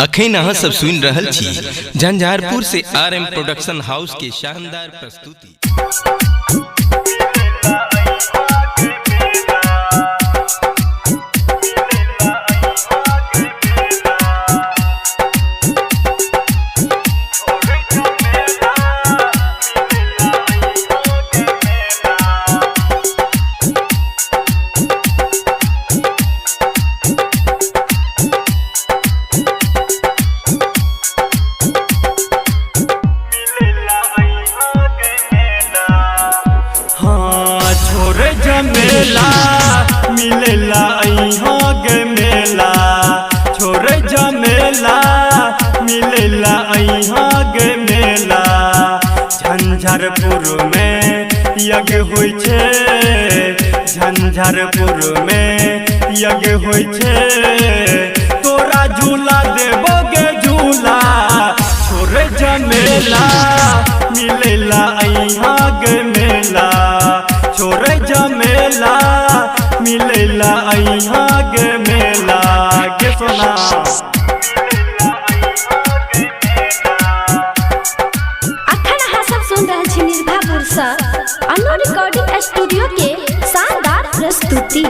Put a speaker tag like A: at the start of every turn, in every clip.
A: अखन अहाँ सब सुन रहल छी झंझारपुर से RM प्रोडक्शन हाउस के शानदार प्रस्तुति।
B: मेला मिलेला अइहाँ गे मेला छोरे जमेला मिलेला अइहाँ गे मेला। झंझारपुर में यज्ञ होइ छे, झंझारपुर में यज्ञ होइ छे, तोरा झूला देबोगे झूला छोरे जमेला मिलेला अइहाँ गे मेला छोरे जमेला मिलेला अइहाँ गे मेला गे सोना।
C: अखन अहाँ सब सुन रहल छी निर्भयपुर सँ अनु रिकॉर्डिंग स्टूडियो के शानदार प्रस्तुति।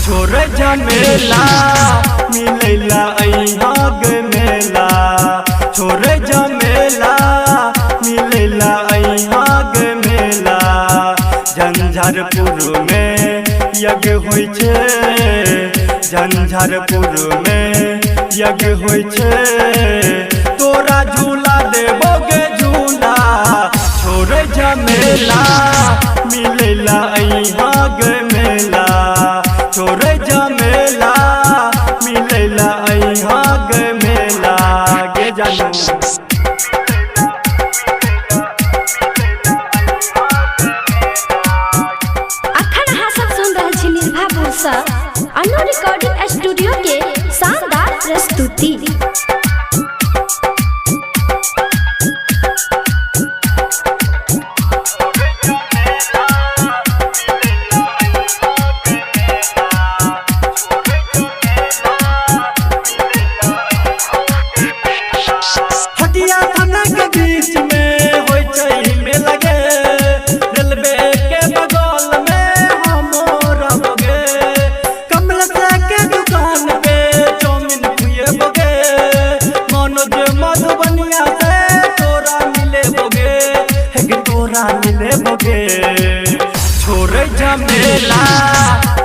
B: छोरे जमेला मिलेला अइहाँ गे मेला छोरे जमेला मिलेला अइहाँ गे मेला। झंझारपुर में यज्ञ होइ छे, झंझारपुर में यज्ञ होइ छे, तोरा झूला देबोगे झूला छोरे जमेला मिलेला अइहाँ गे मेला छोरे जमेला मिलेला अइहाँ गे मेला गे जानू।
C: अखन अहाँ सब सुन रहल छी निर्भयपुर सँ अनु रिकॉर्डिंग स्टूडियो के शानदार प्रस्तुति।
B: हटिया थाना के बीच में होइ छै मेला गे, रेलवे के बगल में हम रहबोगे, कमलसा के दुकान पे चाउमीन खुएबोगे, मनोज मधुबनिया से तोरा मिलेबोगे हे तोरा मिलेबोगे। छोरे जमेला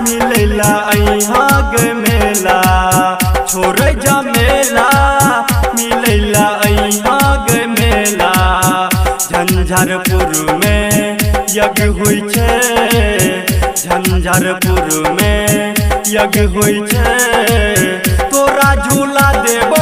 B: मिलेला अइहाँ गे मेला छोरे जमेला मिलेला अइहाँ गे मेला। झंझारपुर में यज्ञ होइ छे, झंझारपुर में यज्ञ होइ छे, तोरा झूला देबो